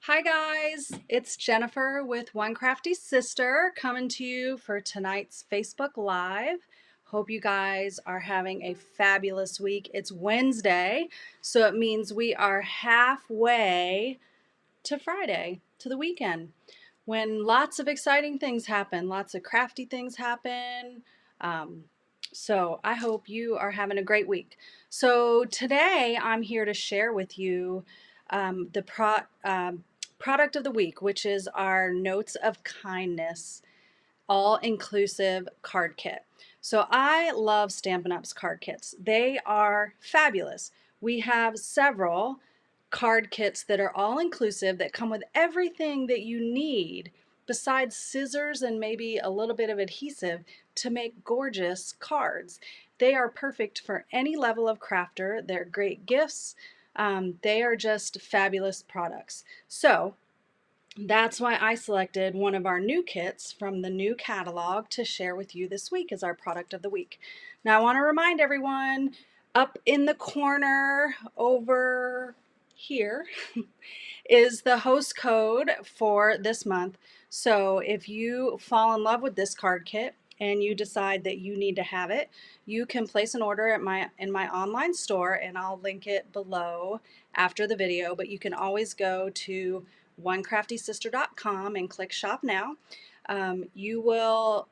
Hi guys, it's Jennifer with One Crafty Sister coming to you for tonight's Facebook Live. Hope you guys are having a fabulous week. It's Wednesday, so it means we are halfway to Friday, to the weekend, when lots of exciting things happen, lots of crafty things happen. Um, so I hope you are having a great week. So today I'm here to share with you the product of the week, which is our Notes of Kindness all-inclusive card kit. So I love Stampin' Up's card kits. They are fabulous. We have several card kits that are all-inclusive that come with everything that you need besides scissors and maybe a little bit of adhesive to make gorgeous cards. They are perfect for any level of crafter. They're great gifts. They are just fabulous products. So that's why I selected one of our new kits from the new catalog to share with you this week as our product of the week. Now I want to remind everyone, up in the corner over here is the host code for this month. So if you fall in love with this card kit and you decide that you need to have it, you can place an order at in my online store, and I'll link it below after the video, but you can always go to onecraftysister.com and click shop now. You will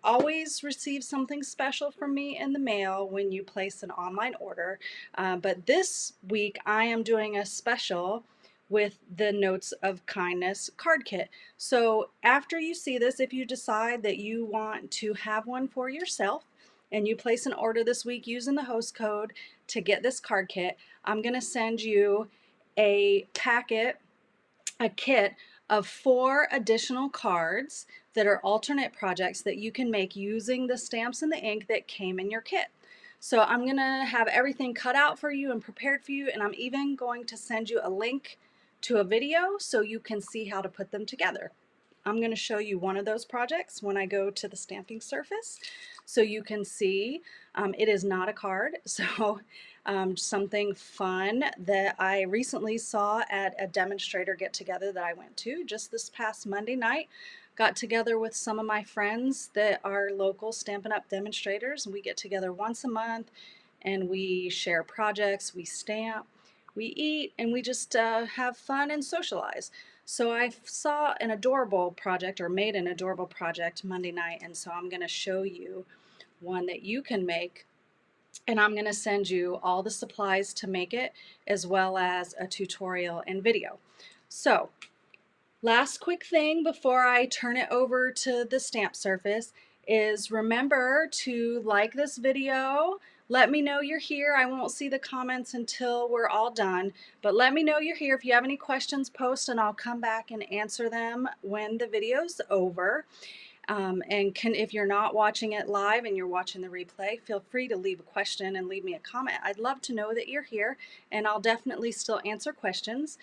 always receive something special from me in the mail when you place an online order. But this week I am doing a special with the Notes of Kindness card kit. So after you see this, if you decide that you want to have one for yourself and you place an order this week using the host code to get this card kit, I'm going to send you a kit of 4 additional cards that are alternate projects that you can make using the stamps and the ink that came in your kit. So I'm going to have everything cut out for you and prepared for you, and I'm even going to send you a link to a video so you can see how to put them together. I'm going to show you one of those projects when I go to the stamping surface so you can see. It is not a card, so something fun that I recently saw at a demonstrator get together that I went to just this past Monday night. Got together with some of my friends that are local Stampin' Up! Demonstrators, and we get together once a month and we share projects, we stamp, we eat, and we just have fun and socialize. So I saw an adorable project, or made an adorable project Monday night, and so I'm going to show you one that you can make, and I'm going to send you all the supplies to make it as well as a tutorial and video. So last quick thing before I turn it over to the stamp surface is remember to like this video. Let me know you're here. I won't see the comments until we're all done, but let me know you're here. If you have any questions, post and I'll come back and answer them when the video's over. If you're not watching it live and you're watching the replay, feel free to leave a question and leave me a comment. I'd love to know that you're here, and I'll definitely still answer questions.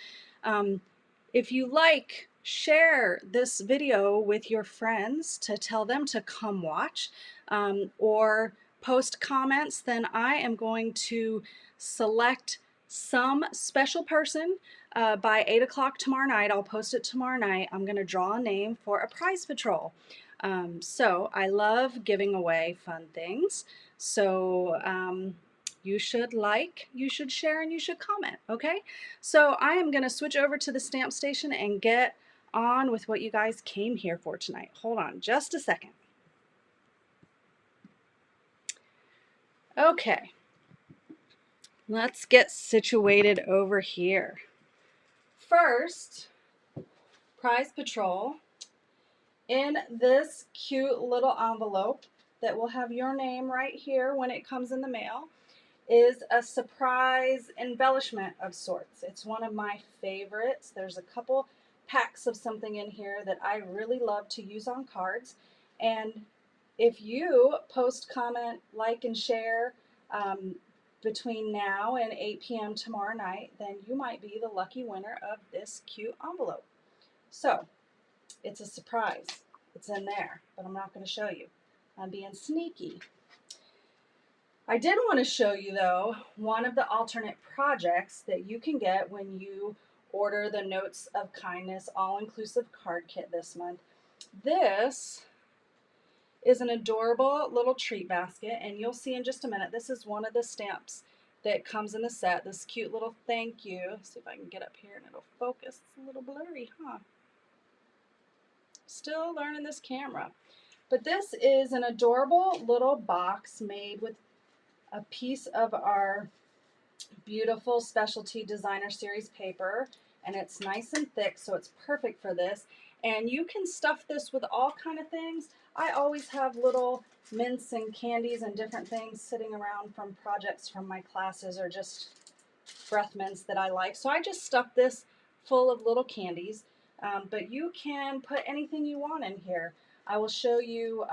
If you like, share this video with your friends to tell them to come watch, or post comments. Then I am going to select some special person by 8 o'clock tomorrow night. I'll post it tomorrow night. I'm going to draw a name for a prize patrol. So I love giving away fun things. So you should like, you should share, and you should comment, okay? So I am going to switch over to the stamp station and get on with what you guys came here for tonight. Hold on just a second. Okay, let's get situated over here. First, Prize Patrol, in this cute little envelope that will have your name right here when it comes in the mail, is a surprise embellishment of sorts. It's one of my favorites. There's a couple packs of something in here that I really love to use on cards. And if you post, comment, like, and share between now and 8 p.m. tomorrow night, then you might be the lucky winner of this cute envelope. So it's a surprise. It's in there, but I'm not going to show you. I'm being sneaky. I did want to show you, though, one of the alternate projects that you can get when you order the Notes of Kindness all-inclusive card kit this month. This is an adorable little treat basket, and you'll see in just a minute, this is one of the stamps that comes in the set, this cute little thank you. Let's see if I can get up here and it'll focus. It's a little blurry, huh? Still learning this camera. But this is an adorable little box made with a piece of our beautiful specialty designer series paper, and it's nice and thick, so it's perfect for this. And you can stuff this with all kind of things. I always have little mints and candies and different things sitting around from projects from my classes or just breath mints that I like. So I just stuff this full of little candies, but you can put anything you want in here. I will show you,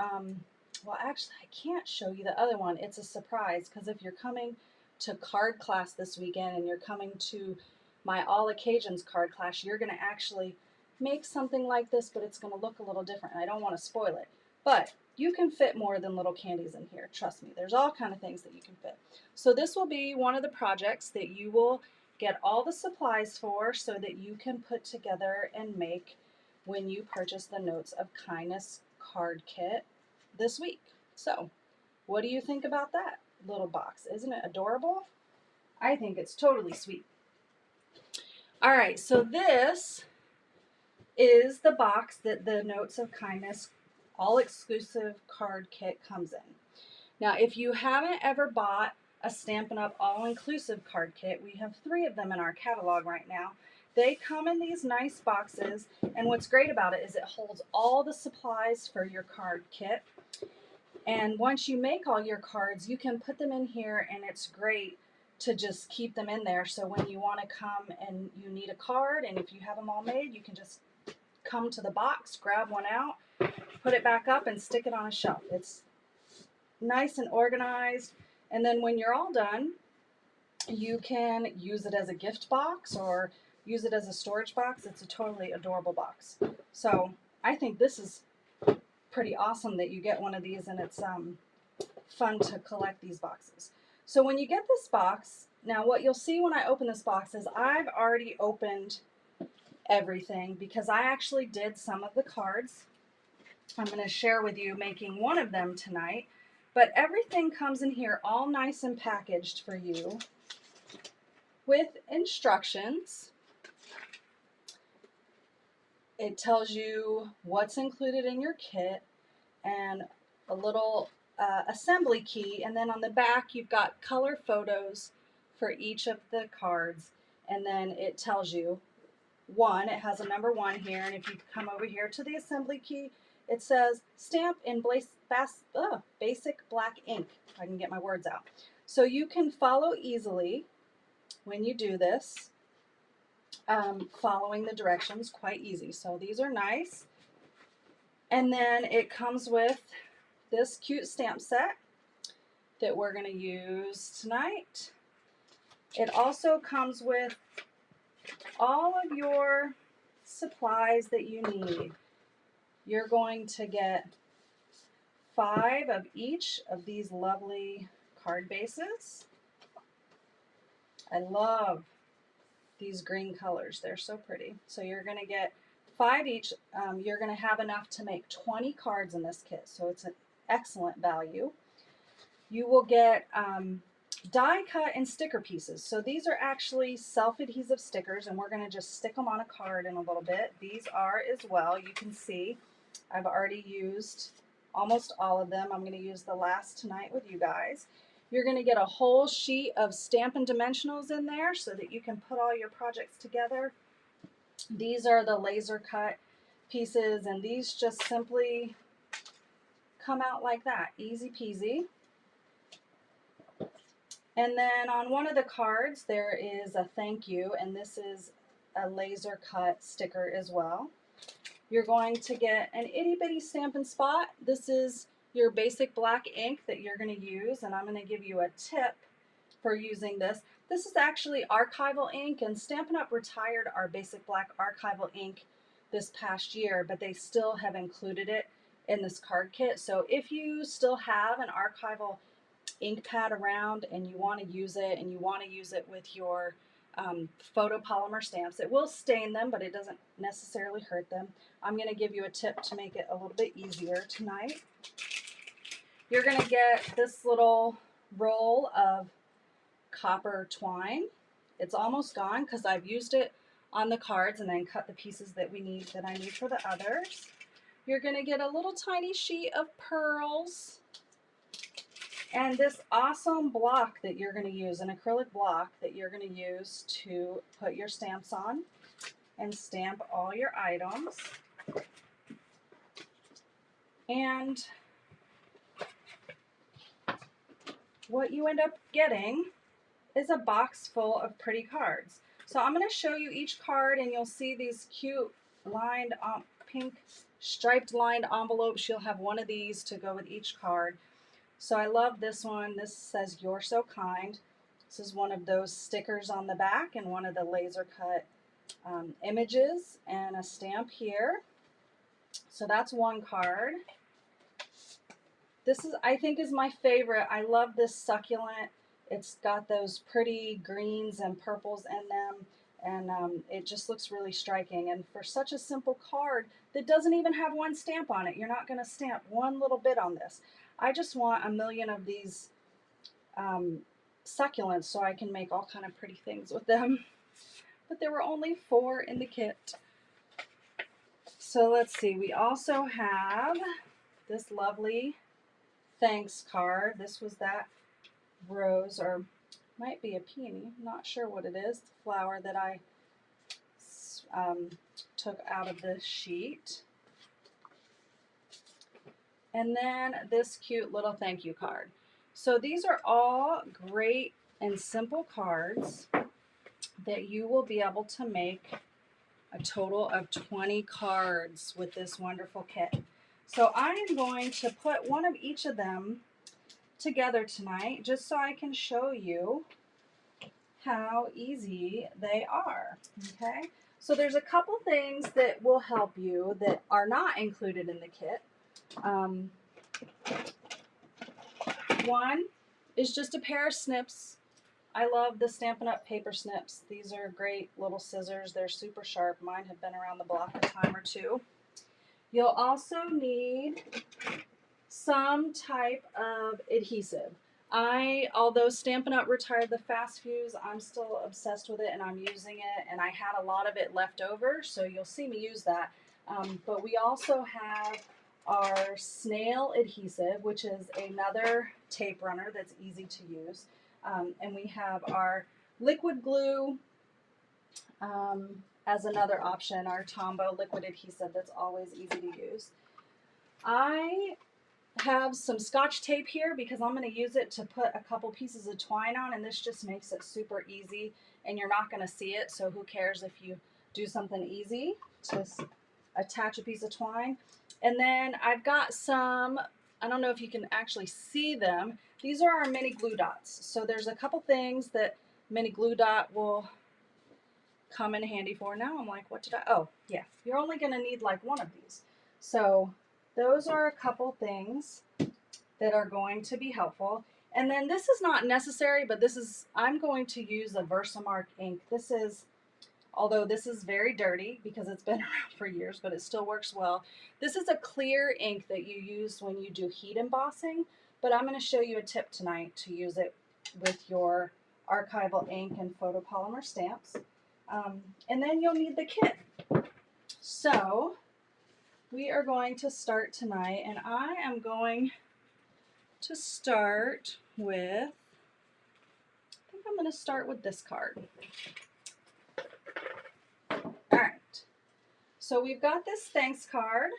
well actually I can't show you the other one. It's a surprise, because if you're coming to card class this weekend and you're coming to my all occasions card class, you're going to actually make something like this, but it's going to look a little different, and I don't want to spoil it. But you can fit more than little candies in here, trust me. There's all kind of things that you can fit. So this will be one of the projects that you will get all the supplies for, so that you can put together and make when you purchase the Notes of Kindness card kit this week. So what do you think about that little box? Isn't it adorable? I think it's totally sweet. All right, so this is the box that the Notes of Kindness all-exclusive card kit comes in. Now, if you haven't ever bought a Stampin' Up! All-inclusive card kit, we have 3 of them in our catalog right now. They come in these nice boxes, and what's great about it is it holds all the supplies for your card kit. And once you make all your cards, you can put them in here, and it's great to just keep them in there. So when you want to come and you need a card, and if you have them all made, you can just come to the box, grab one out, put it back up, and stick it on a shelf. It's nice and organized. And then when you're all done, you can use it as a gift box or use it as a storage box. It's a totally adorable box. So I think this is pretty awesome that you get one of these, and it's fun to collect these boxes. So when you get this box, now what you'll see when I open this box is I've already opened everything, because I actually did some of the cards. I'm going to share with you making one of them tonight, but everything comes in here all nice and packaged for you with instructions. It tells you what's included in your kit and a little assembly key, and then on the back you've got color photos for each of the cards, and then it tells you it has a number 1 here, and if you come over here to the assembly key, it says stamp in basic black ink, if I can get my words out. So you can follow easily when you do this, following the directions, quite easy. So these are nice. And then it comes with this cute stamp set that we're going to use tonight. It also comes with all of your supplies that you need. You're going to get 5 of each of these lovely card bases. I love these green colors. They're so pretty. So you're going to get 5 each. You're going to have enough to make 20 cards in this kit, so it's an excellent value. You will get die cut and sticker pieces. So these are actually self-adhesive stickers, and we're going to just stick them on a card in a little bit. These are as well. You can see I've already used almost all of them. I'm going to use the last tonight with you guys. You're going to get a whole sheet of Stampin' Dimensionals in there so that you can put all your projects together. These are the laser cut pieces, and these just simply come out like that, easy peasy. And then on one of the cards there is a thank you, and this is a laser cut sticker as well. You're going to get an itty bitty Stampin' Spot. This is your basic black ink that you're going to use, and I'm going to give you a tip for using this. This is actually archival ink, and Stampin' Up! Retired our basic black archival ink this past year, but they still have included it in this card kit. So if you still have an archival ink pad around and you want to use it, and you want to use it with your photopolymer stamps. It will stain them, but it doesn't necessarily hurt them. I'm going to give you a tip to make it a little bit easier tonight. You're going to get this little roll of copper twine. It's almost gone because I've used it on the cards and then cut the pieces that I need for the others. You're going to get a little tiny sheet of pearls and this awesome block that you're going to use, an acrylic block that you're going to use to put your stamps on and stamp all your items. And what you end up getting is a box full of pretty cards. So I'm going to show you each card and you'll see these cute lined pink striped lined envelopes. You'll have one of these to go with each card. So I love this one. This says "You're So Kind." This is one of those stickers on the back and one of the laser cut images and a stamp here. So that's one card. This is, I think, is my favorite. I love this succulent. It's got those pretty greens and purples in them, and it just looks really striking. And for such a simple card that doesn't even have one stamp on it, you're not going to stamp one little bit on this. I just want a million of these succulents so I can make all kind of pretty things with them. But there were only 4 in the kit. So let's see, we also have this lovely thanks card. This was that rose, or might be a peony, not sure what it is, the flower that I took out of this sheet. And then this cute little thank you card. So these are all great and simple cards that you will be able to make a total of 20 cards with this wonderful kit. So I am going to put one of each of them together tonight just so I can show you how easy they are. Okay, so there's a couple things that will help you that are not included in the kit. One is just a pair of snips. I love the Stampin' Up! Paper snips. These are great little scissors. They're super sharp. Mine have been around the block a time or two. You'll also need some type of adhesive. Although Stampin' Up! Retired the fast fuse, I'm still obsessed with it and I'm using it, and I had a lot of it left over, so you'll see me use that. But we also have our snail adhesive, which is another tape runner that's easy to use. And we have our liquid glue as another option, our Tombow liquid adhesive that's always easy to use. I have some Scotch tape here because I'm going to use it to put a couple pieces of twine on, and this just makes it super easy, and you're not going to see it, so who cares if you do something easy. Just attach a piece of twine. And then I've got some, I don't know if you can actually see them. These are our mini glue dots. So there's a couple things that mini glue dot will come in handy for. Now I'm like, what did I, oh yeah, you're only going to need like one of these. So those are a couple things that are going to be helpful. And then this is not necessary, but this is, I'm going to use a Versamark ink. This is, although this is very dirty because it's been around for years, but it still works well. This is a clear ink that you use when you do heat embossing, but I'm going to show you a tip tonight to use it with your archival ink and photopolymer stamps. And then you'll need the kit. So we are going to start tonight, and I am going to start with, I think I'm going to start with this card. Alright, so we've got this thanks card.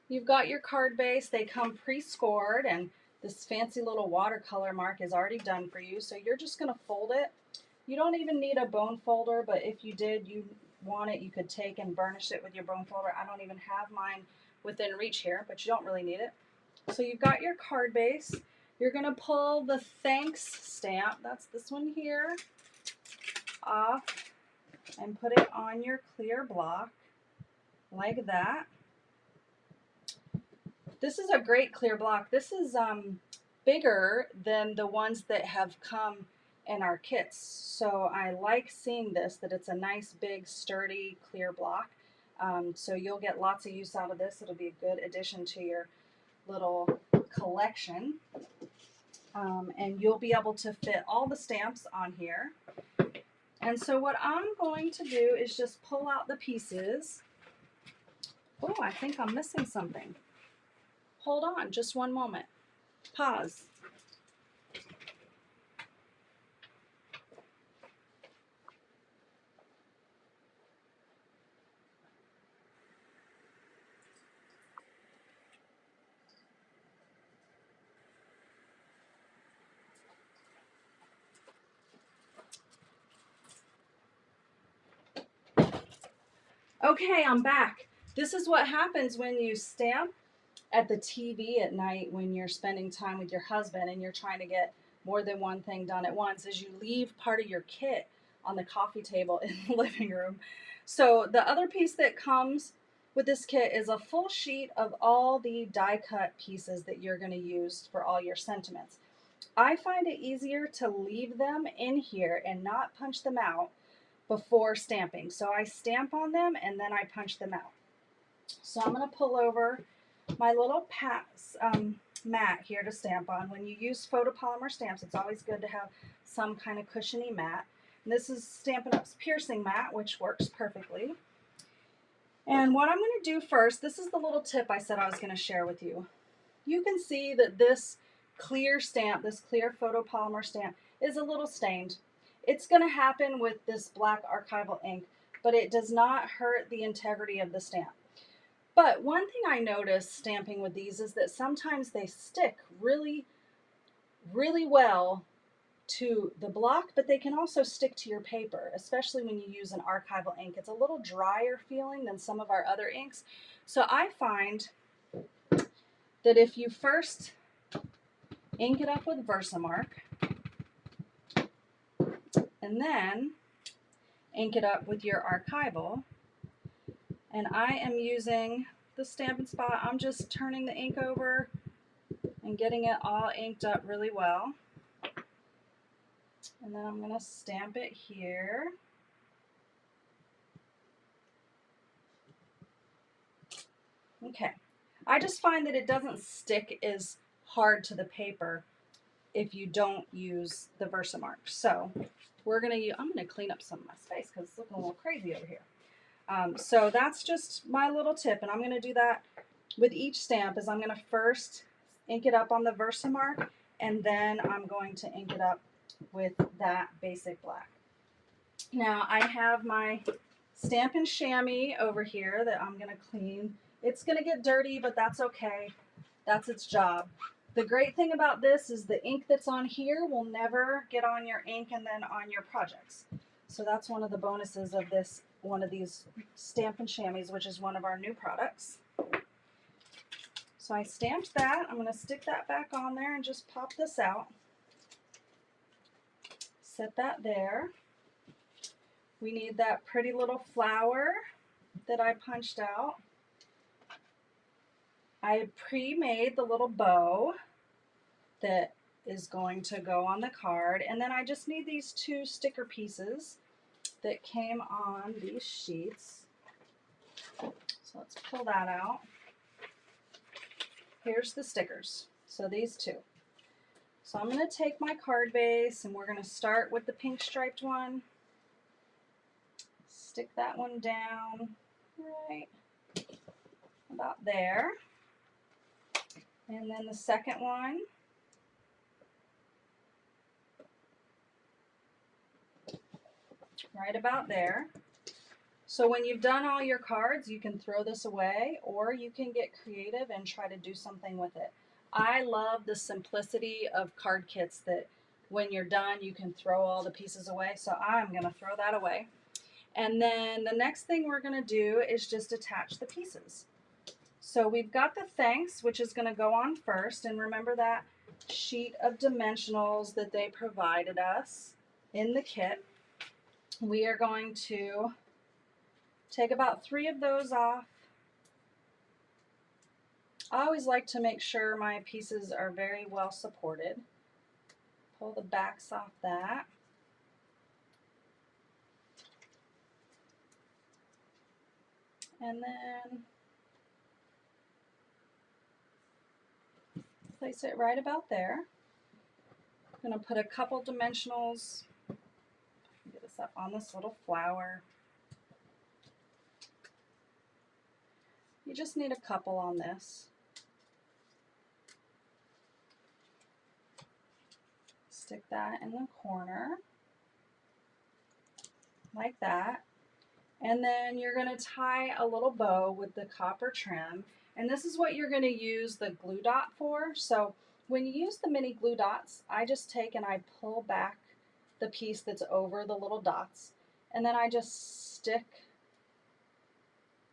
You've got your card base. They come pre-scored, and this fancy little watercolor mark is already done for you, so you're just going to fold it. You don't even need a bone folder, but if you did, you want it, you could take and burnish it with your bone folder. I don't even have mine within reach here, but you don't really need it. So you've got your card base. You're going to pull the thanks stamp, that's this one here, off and put it on your clear block like that. This is a great clear block. This is bigger than the ones that have come in our kits. So I like seeing this, that it's a nice big sturdy clear block. So you'll get lots of use out of this. It'll be a good addition to your little collection. And you'll be able to fit all the stamps on here. And so what I'm going to do is just pull out the pieces. Oh, I think I'm missing something. Hold on, just one moment. Pause. Okay, I'm back. This is what happens when you stamp at the TV at night when you're spending time with your husband and you're trying to get more than one thing done at once, is you leave part of your kit on the coffee table in the living room. So the other piece that comes with this kit is a full sheet of all the die cut pieces that you're going to use for all your sentiments. I find it easier to leave them in here and not punch them out before stamping. So I stamp on them and then I punch them out. So I'm going to pull over my little mat here to stamp on. When you use photopolymer stamps, it's always good to have some kind of cushiony mat. And this is Stampin' Up's piercing mat, which works perfectly. And what I'm going to do first, this is the little tip I said I was going to share with you. You can see that this clear stamp, this clear photopolymer stamp, is a little stained. It's going to happen with this black archival ink, but it does not hurt the integrity of the stamp. But one thing I noticed stamping with these is that sometimes they stick really, really well to the block, but they can also stick to your paper, especially when you use an archival ink. It's a little drier feeling than some of our other inks. So I find that if you first ink it up with Versamark, and then ink it up with your archival. And I am using the Stampin' Spot. I'm just turning the ink over and getting it all inked up really well. And then I'm going to stamp it here. Okay. I just find that it doesn't stick as hard to the paper if you don't use the Versamark. So I'm going to clean up some of my space because it's looking a little crazy over here. So that's just my little tip, and I'm going to do that with each stamp. Is I'm going to first ink it up on the Versamark, and then I'm going to ink it up with that basic black. Now I have my Stampin' Chamois over here that I'm going to clean. It's going to get dirty, but that's okay. That's its job. The great thing about this is the ink that's on here will never get on your ink and then on your projects. So that's one of the bonuses of this, one of these Stampin' Chamois, which is one of our new products. So I stamped that. I'm going to stick that back on there and just pop this out. Set that there. We need that pretty little flower that I punched out. I pre-made the little bow that is going to go on the card, and then I just need these two sticker pieces that came on these sheets. So let's pull that out. Here's the stickers, so these two. So I'm going to take my card base and we're going to start with the pink striped one. Stick that one down right about there. And then the second one, right about there. So when you've done all your cards, you can throw this away or you can get creative and try to do something with it. I love the simplicity of card kits that when you're done, you can throw all the pieces away. So I'm going to throw that away. And then the next thing we're going to do is just attach the pieces. So we've got the thanks, which is going to go on first. And remember that sheet of dimensionals that they provided us in the kit. We are going to take about 3 of those off. I always like to make sure my pieces are very well supported. Pull the backs off that. and then place it right about there. I'm going to put a couple dimensionals, get this up on this little flower. You just need a couple on this. Stick that in the corner, like that. And then you're going to tie a little bow with the copper trim. And this is what you're going to use the glue dot for. So when you use the mini glue dots, I just take and I pull back the piece that's over the little dots. And then I just stick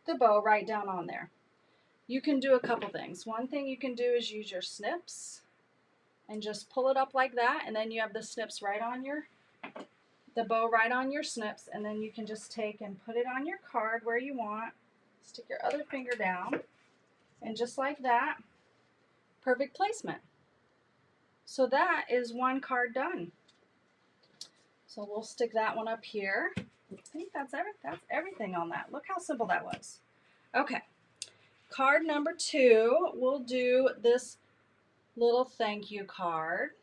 the bow right down on there. You can do a couple things. One thing you can do is use your snips and just pull it up like that. And then you have the snips right on the bow right on your snips, and then you can just take and put it on your card where you want. Stick your other finger down, and just like that, perfect placement. So that is one card done. So we'll stick that one up here. I think that's everything on that. Look how simple that was. Okay, card number 2, we'll do this little thank you card.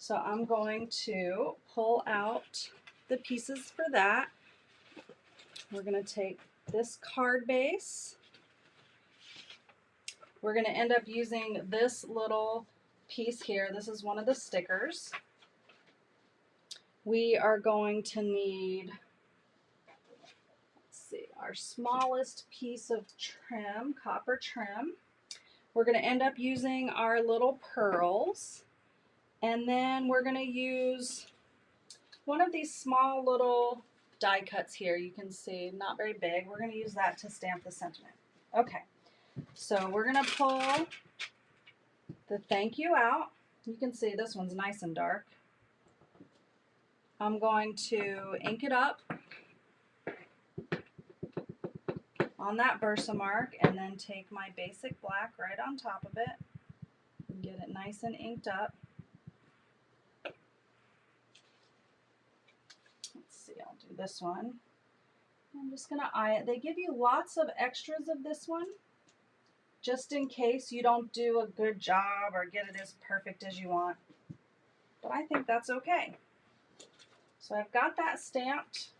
So I'm going to pull out the pieces for that. We're going to take this card base. We're going to end up using this little piece here. This is one of the stickers. We are going to need, let's see, our smallest piece of trim, copper trim. We're going to end up using our little pearls. And then we're going to use one of these small little die cuts here. You can see, not very big. We're going to use that to stamp the sentiment. Okay, so we're going to pull the thank you out. You can see this one's nice and dark. I'm going to ink it up on that Versamark and then take my basic black right on top of it and get it nice and inked up. I'll do this one. I'm just going to eye it. They give you lots of extras of this one, just in case you don't do a good job or get it as perfect as you want. But I think that's okay. So I've got that stamped.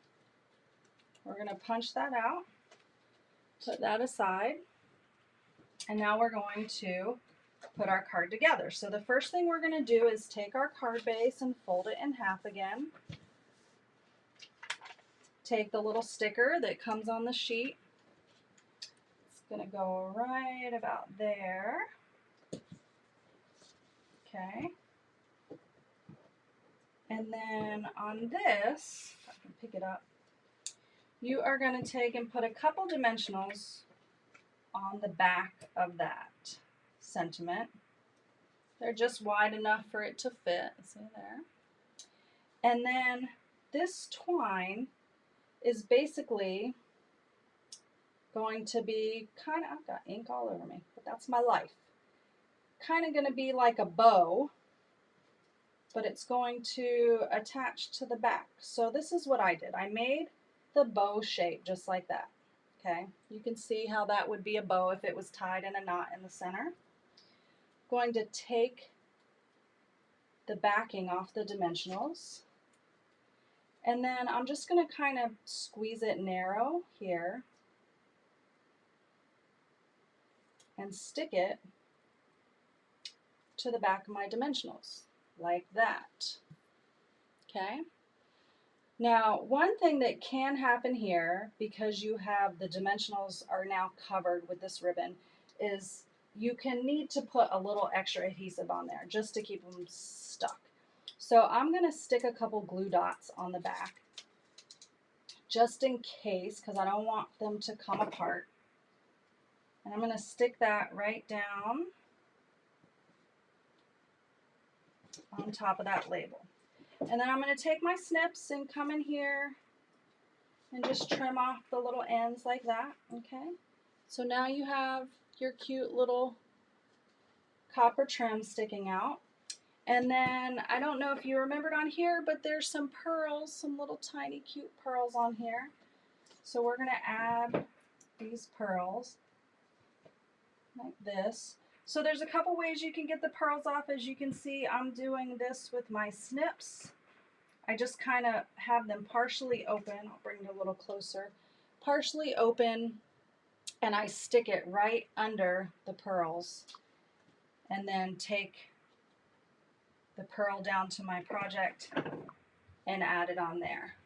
We're going to punch that out, put that aside, and now we're going to put our card together. So the first thing we're going to do is take our card base and fold it in half again. Take the little sticker that comes on the sheet. It's going to go right about there. Okay. And then on this, if I can pick it up, you are going to take and put a couple dimensionals on the back of that sentiment. They're just wide enough for it to fit. See there? And then this twine is basically going to be kind of, I've got ink all over me, but that's my life. Kind of going to be like a bow, but it's going to attach to the back. So this is what I did. I made the bow shape just like that. Okay, you can see how that would be a bow if it was tied in a knot in the center. Going to take the backing off the dimensionals, and then I'm just going to kind of squeeze it narrow here and stick it to the back of my dimensionals like that. Okay. Now, one thing that can happen here, because you have the dimensionals are now covered with this ribbon, is you can need to put a little extra adhesive on there just to keep them stuck. So I'm going to stick a couple glue dots on the back just in case, because I don't want them to come apart. And I'm going to stick that right down on top of that label. And then I'm going to take my snips and come in here and just trim off the little ends like that, okay? So now you have your cute little copper trim sticking out. And then, I don't know if you remembered on here, but there's some pearls, some little tiny cute pearls on here. So we're going to add these pearls like this. So there's a couple ways you can get the pearls off. As you can see, I'm doing this with my snips. I just kind of have them partially open. I'll bring it a little closer. Partially open, and I stick it right under the pearls and then take the pearl down to my project and add it on there.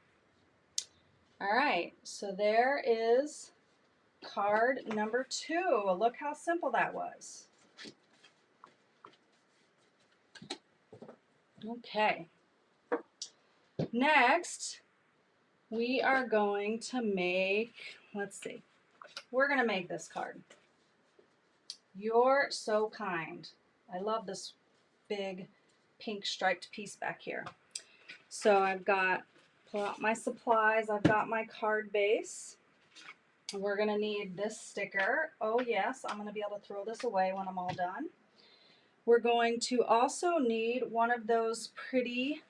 All right, so there is card number 2. Look how simple that was. Okay. Next, we are going to make, let's see, we're going to make this card. You're so kind. I love this big pink striped piece back here. So I've got, pull out my supplies, I've got my card base. We're going to need this sticker. Oh yes, I'm going to be able to throw this away when I'm all done. We're going to also need one of those pretty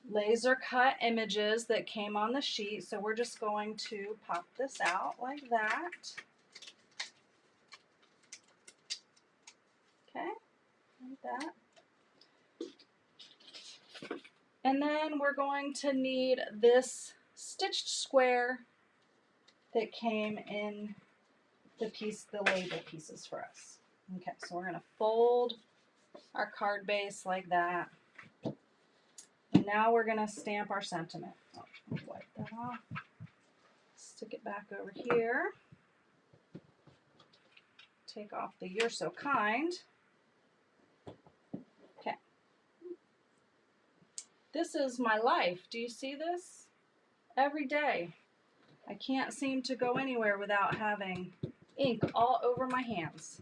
laser cut images that came on the sheet. So we're just going to pop this out like that. Okay, like that. And then we're going to need this stitched square that came in the piece, the label pieces for us. Okay, so we're going to fold our card base like that. And now we're going to stamp our sentiment. Oh, wipe that off. Stick it back over here. Take off the "You're so kind." Okay. This is my life. Do you see this? Every day. I can't seem to go anywhere without having ink all over my hands.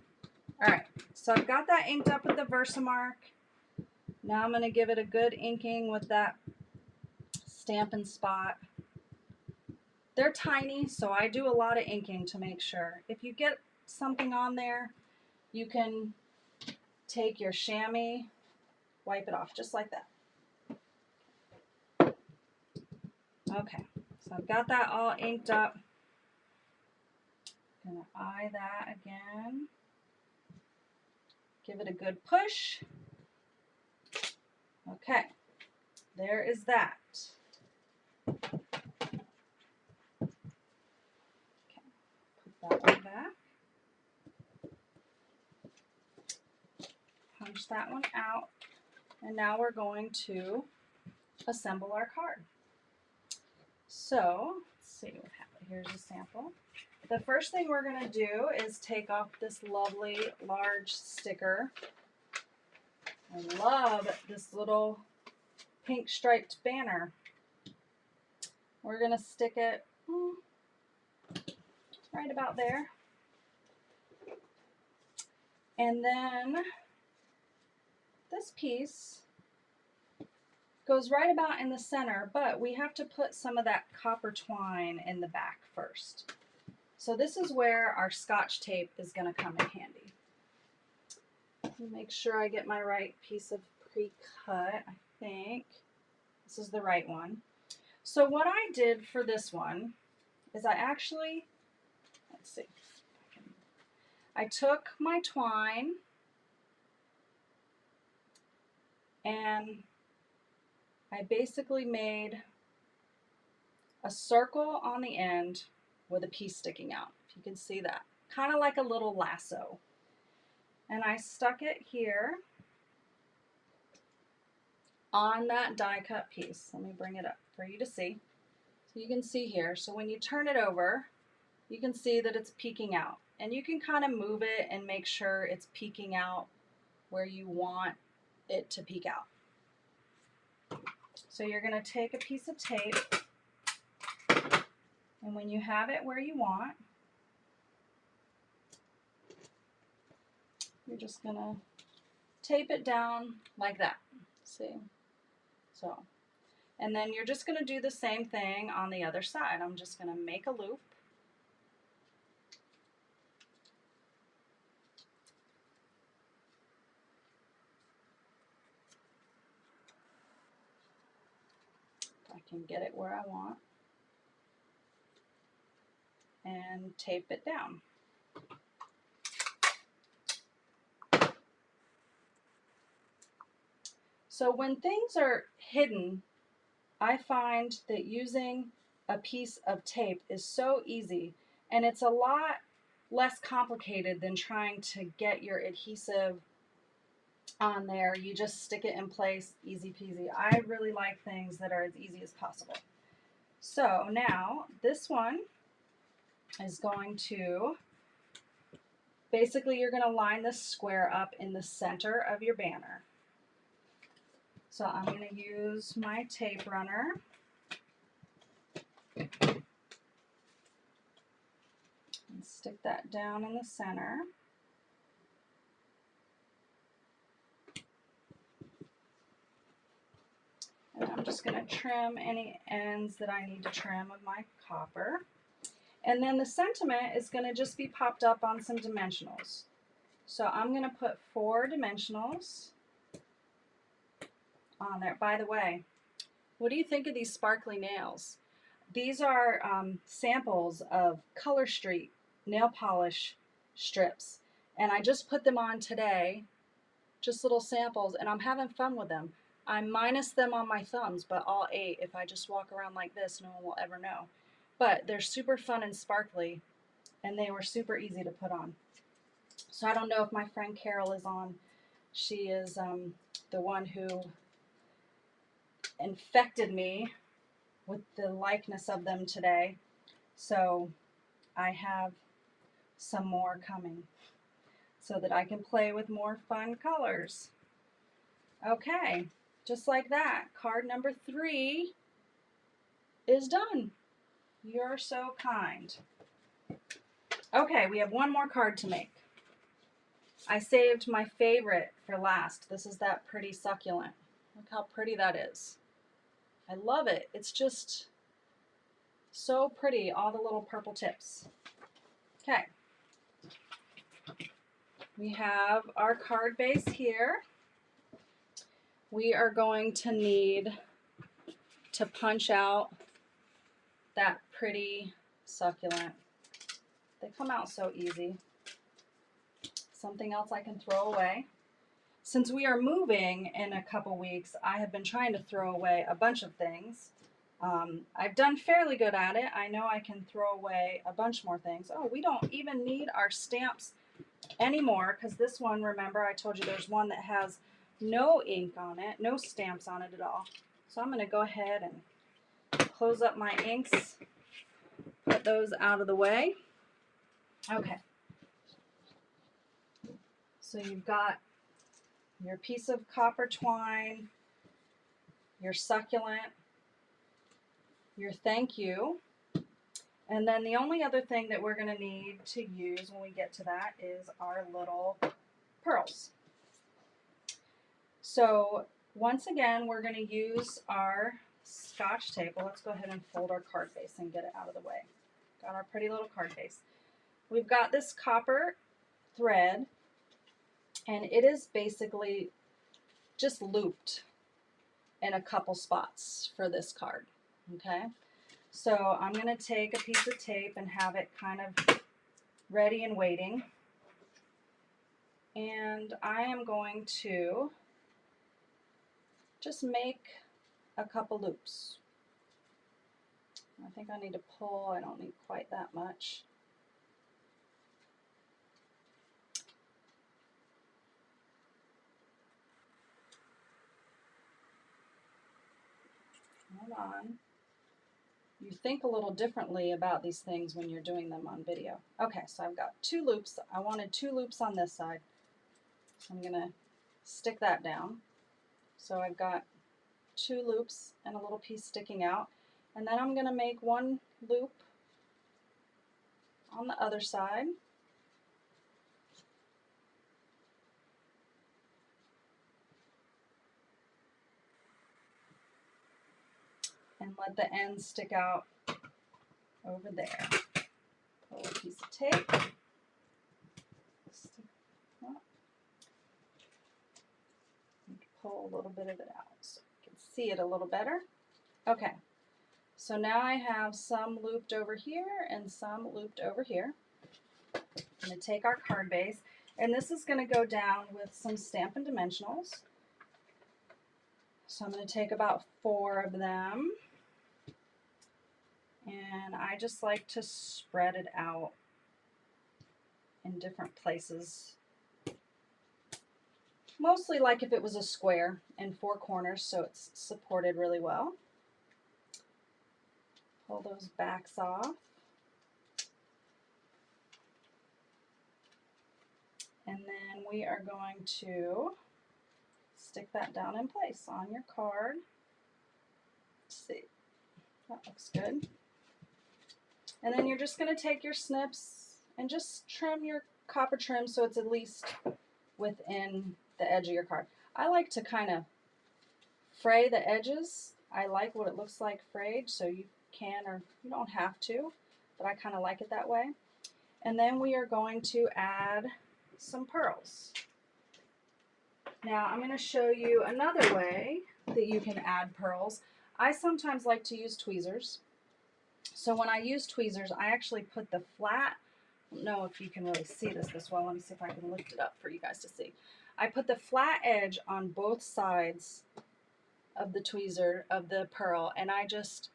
All right, so I've got that inked up with the Versamark. Now I'm going to give it a good inking with that Stampin' Spot. They're tiny, so I do a lot of inking to make sure. If you get something on there, you can take your chamois, wipe it off just like that. Okay, so I've got that all inked up. Gonna eye that again. Give it a good push. Okay, there is that. Okay, put that one back. Punch that one out. And now we're going to assemble our card. So, let's see what happened. Here's a sample. The first thing we're going to do is take off this lovely large sticker. I love this little pink striped banner. We're going to stick it right about there. And then this piece goes right about in the center, but we have to put some of that copper twine in the back first. So this is where our Scotch tape is going to come in handy. Make sure I get my right piece of pre-cut. I think this is the right one. So what I did for this one is I actually, let's see, I took my twine and I basically made a circle on the end with a piece sticking out. If you can see that. Kind of like a little lasso. And I stuck it here on that die cut piece. Let me bring it up for you to see. So you can see here. So when you turn it over, you can see that it's peeking out. And you can kind of move it and make sure it's peeking out where you want it to peek out. So you're going to take a piece of tape, and when you have it where you want, you're just going to tape it down like that. See? So, and then you're just going to do the same thing on the other side. I'm just going to make a loop. If I can get it where I want. and tape it down. So when things are hidden, I find that using a piece of tape is so easy, and it's a lot less complicated than trying to get your adhesive on there. You just stick it in place, easy peasy. I really like things that are as easy as possible. So now this one is going to, basically you're going to line this square up in the center of your banner. So I'm going to use my tape runner. And stick that down in the center. And I'm just going to trim any ends that I need to trim of my copper. And then the sentiment is going to just be popped up on some dimensionals. So I'm going to put 4 dimensionals on there. By the way, what do you think of these sparkly nails? These are samples of Color Street nail polish strips. And I just put them on today, just little samples, and I'm having fun with them. I minus them on my thumbs, but all 8. If I just walk around like this, no one will ever know. But they're super fun and sparkly, and they were super easy to put on. So I don't know if my friend Carol is on. She is the one who infected me with the likeness of them today. So I have some more coming so that I can play with more fun colors. Okay, just like that, card number 3 is done. You're so kind. Okay, we have one more card to make. I saved my favorite for last. This is that pretty succulent. Look how pretty that is. I love it. It's just so pretty, all the little purple tips. Okay. We have our card base here. We are going to need to punch out that pretty succulent. They come out so easy. Something else I can throw away. Since we are moving in a couple weeks, I have been trying to throw away a bunch of things. I've done fairly good at it. I know I can throw away a bunch more things. Oh, we don't even need our stamps anymore, because this one, remember, I told you there's one that has no ink on it, no stamps on it at all. So I'm going to go ahead and close up my inks, put those out of the way. Okay. So you've got your piece of copper twine, your succulent, your thank you, and then the only other thing that we're going to need to use when we get to that is our little pearls. So once again, we're going to use our Scotch tape. Well, let's go ahead and fold our card base and get it out of the way. Got our pretty little card base. We've got this copper thread, and it is basically just looped in a couple spots for this card. Okay, so I'm going to take a piece of tape and have it kind of ready and waiting, and I am going to just make a couple loops. I think I need to pull. I don't need quite that much. Hold on. You think a little differently about these things when you're doing them on video. Okay, so I've got 2 loops. I wanted 2 loops on this side. So I'm going to stick that down. So I've got 2 loops and a little piece sticking out. And then I'm going to make 1 loop on the other side. And let the ends stick out over there. Pull a piece of tape. Stick up. And pull a little bit of it out so you can see it a little better. Okay, So now I have some looped over here and some looped over here. I'm going to take our card base, and this is going to go down with some Stampin' Dimensionals. So I'm going to take about 4 of them, and I just like to spread it out in different places. Mostly like if it was a square and 4 corners, so it's supported really well. Pull those backs off. And then we are going to stick that down in place on your card. Let's see, that looks good. And then you're just going to take your snips and just trim your copper trim so it's at least within the edge of your card. I like to kind of fray the edges. I like what it looks like frayed, so you can, or you don't have to, but I kind of like it that way. And then we are going to add some pearls. Now I'm going to show you another way that you can add pearls. I sometimes like to use tweezers. So when I use tweezers, I actually put the flat, I don't know if you can really see this well. Let me see if I can lift it up for you guys to see. I put the flat edge on both sides of the tweezer, of the pearl, and I just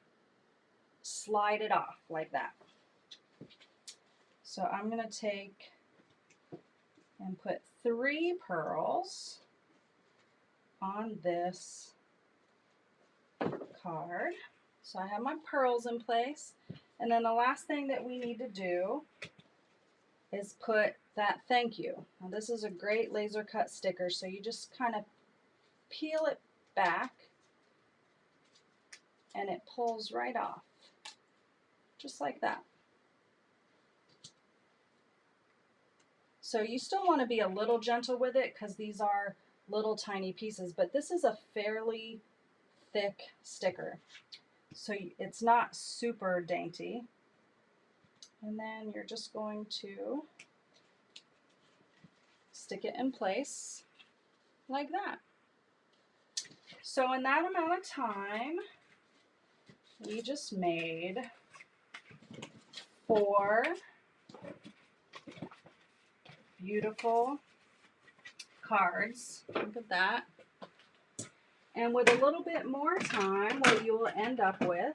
slide it off like that. So I'm going to take and put 3 pearls on this card. So I have my pearls in place, and then the last thing that we need to do is put that thank you. Now this is a great laser cut sticker, so you just kind of peel it back and it pulls right off, just like that. So you still want to be a little gentle with it because these are little tiny pieces, but this is a fairly thick sticker, so it's not super dainty. And then you're just going to stick it in place like that. So in that amount of time, we just made 4 beautiful cards. Look at that. And with a little bit more time, what you will end up with,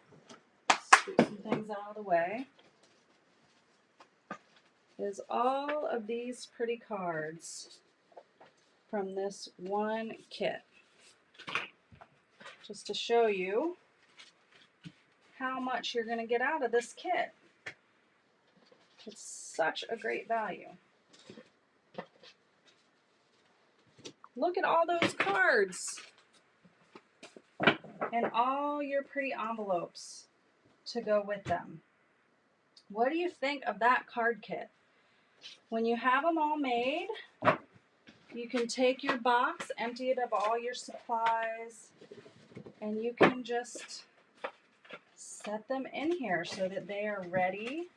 scoot some things out of the way, is all of these pretty cards from this one kit. Just to show you how much you're going to get out of this kit. It's such a great value. Look at all those cards and all your pretty envelopes to go with them. What do you think of that card kit? When you have them all made, you can take your box, empty it of all your supplies, and you can just set them in here so that they are ready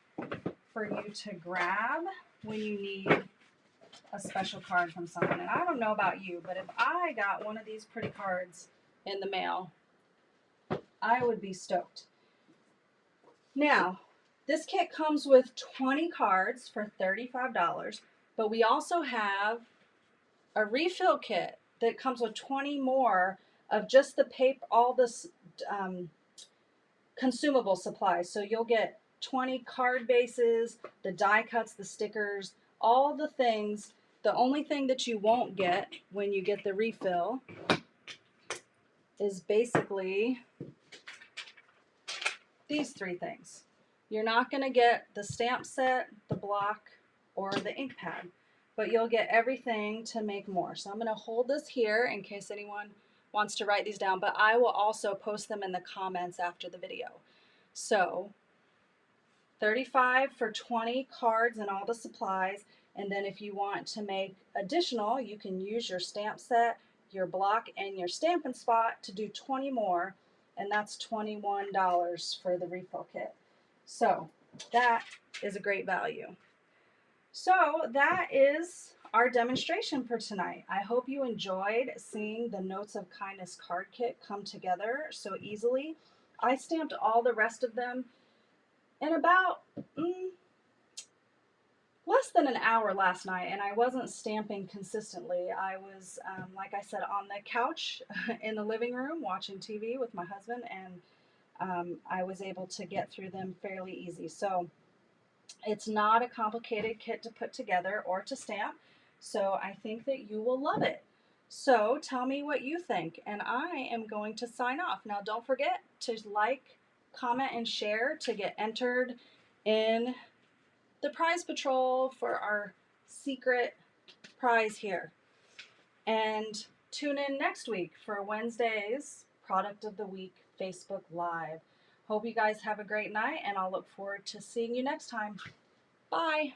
for you to grab when you need a special card from someone. And I don't know about you, but if I got one of these pretty cards in the mail, I would be stoked. Now, this kit comes with 20 cards for $35, but we also have a refill kit that comes with 20 more of just the paper, all this consumable supplies. So you'll get 20 card bases, the die cuts, the stickers, all the things. The only thing that you won't get when you get the refill is basically these 3 things. You're not going to get the stamp set, the block, or the ink pad, but you'll get everything to make more. So I'm going to hold this here in case anyone wants to write these down, but I will also post them in the comments after the video. So $35 for 20 cards and all the supplies, and then if you want to make additional, you can use your stamp set, your block, and your Stampin' Spot to do 20 more, and that's $21 for the refill kit. So that is a great value. So that is our demonstration for tonight. I hope you enjoyed seeing the Notes of Kindness card kit come together so easily. I stamped all the rest of them in about less than an hour last night, and I wasn't stamping consistently. I was, like I said, on the couch in the living room watching TV with my husband, and I was able to get through them fairly easy. So it's not a complicated kit to put together or to stamp, so I think that you will love it. So tell me what you think, and I am going to sign off. Now, don't forget to like, comment, and share to get entered in the prize patrol for our secret prize here. And tune in next week for Wednesday's Product of the Week Facebook Live. Hope you guys have a great night, and I'll look forward to seeing you next time. Bye.